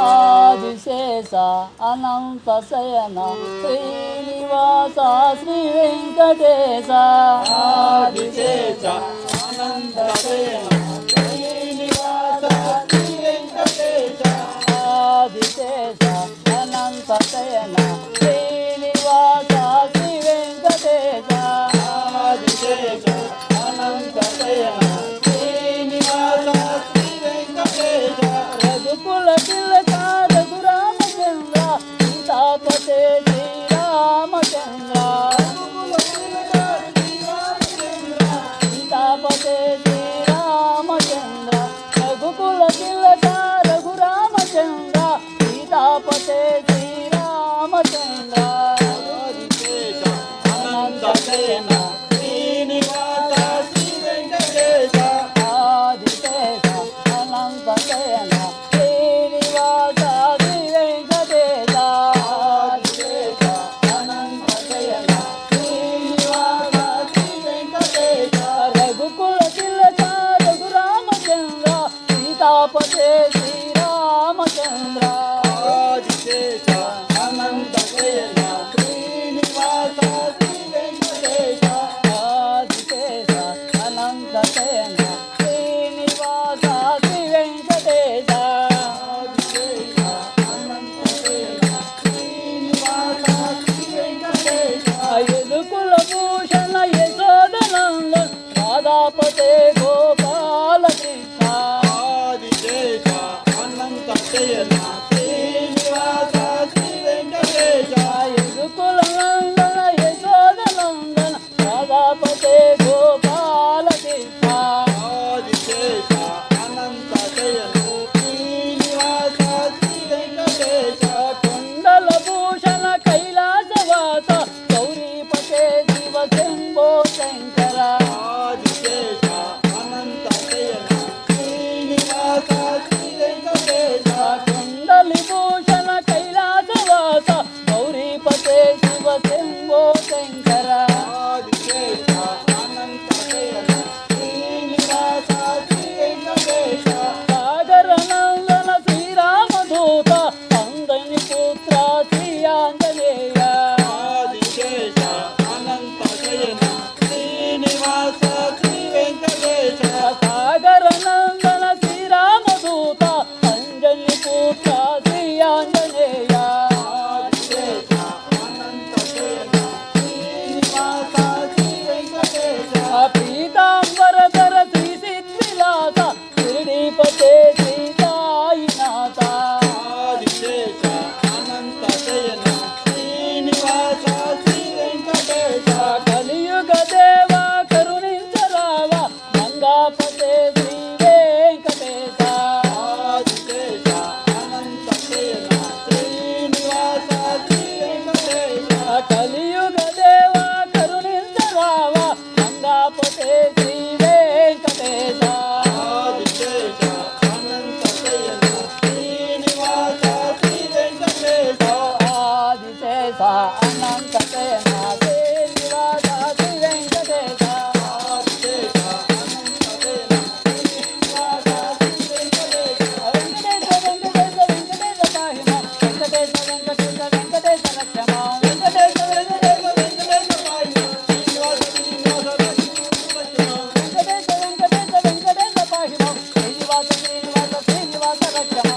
ఆదిశేష అనంత శయన శ్రీనివాస శ్రీ వెంకటేశ ఆదిశేష అనంత శయన శ్రీనివాస శ్రీ వెంకటేశ ఆదిశేష అనంత శయన శ్రీనివాస శ్రీ వెంకటేశ ఆదిశేష అనంత శయన శ్రీనివాస శ్రీ వెంకటేశ రఘుకుల తిలక రఘురామచంద్ర సీతాపతే శ్రీరామచంద్ర సీతాపతే శ్రీరామచంద్ర రఘుకుల తిలక రఘురామచంద్ర సీతాపతే శ్రీరామచంద్ర ఆదిశేష అనంత శయన శ్రీనివాస శ్రీ వెంకటేశ ఆదిశేష అనంత శయన శ్రీనివాస శ్రీ వెంకటేశ ఆదిశేష అనంత శయన శ్రీనివాస శ్రీ వెంకటేశ రఘుకుల తిలక రఘురామచంద్ర సీతాపతే శ్రీరామచంద్ర ఆదిశేష అనంత శయన శ్రీనివాస శ్రీ వెంకటేశ ఆదిశేష అనంత శయన శ్రీనివాస శ్రీ వెంకటేశ ఆదిశేష అనంత శయన శ్రీనివాస శ్రీ వెంకటేశ యదుకుల భూషణ యశోదనంద రాధాపతే గోపాల కృష్ణ ఆదిశేష అనంత శయన శ్రీనివాస శ్రీ వెంకటేశ యదుకుల నందన యశోదనందన రాధాపతే గోపాల కృష్ణ ఆదిశేష అనంత శయన శ్రీనివాస శ్రీ వెంకటేశ కుండల భూషణ కైలాసవాస గౌరీపతే శివ శంభో శంకర ఆదిశేష అనంత శయన శ్రీనివాస శ్రీ వెంకటేశ కుండలి భూషణ కైలాసవాస గౌరీపతే శివ శంభో శంకర ఆదిశేష అనంత శయన శ్రీనివాస శ్రీ వెంకటేశ సాగర నందన శ్రీరామదూత అందని పుత్ర శ్రీ ఆంజనేయ ఆదిశేష అనంత శయన శ్రీనివాస శ్రీ వెంకటేశ సాగర నందన శ్రీరామదూత అంజని పుత్ర శ్రీ ఆంజనేయ ఆదిశేష అనంత శయన శ్రీనివాస శ్రీ వెంకటేశ పీతాంబరధర శ్రీ సిద్ధిలాస శిరిడీపతే శ్రీ సాయినాథ ఆదిశేష అనంత శయన శ్రీనివాస శ్రీ వెంకటేశ కలియుగ దేవ కరుణించరావ మంగాపతే శ్రీ వెంకటేశ ఆదిశేష అనంత శయన శ్రీనివాస శ్రీ వెంకటేశ కలియుగ దేవ కరుణించరావ మంగాపతే శ్రీ వెంకటేశ ఆదిశేష అనంత శయన శ్రీనివాస శ్రీ వెంకటేశ ఆదిశేష అనంత శయన శ్రీనివాస శ్రీ వెంకటేశ ఆదిశేష అనంత శయన శ్రీనివాస శ్రీ వెంకటేశ వెంకటేశ వెంకటేశ వెంకటేశ పాహిమ వెంకటేశ వెంకటేశ వెంకటేశ రక్షమ వెంకటేశ వెంకటేశ వెంకటేశ పాహిమ శ్రీనివాస శ్రీనివాస వెంకటేశ వెంకటేశ వెంకటేశ పాహిమ శ్రీనివాస శ్రీనివాస శ్రీనివాస రక్షమ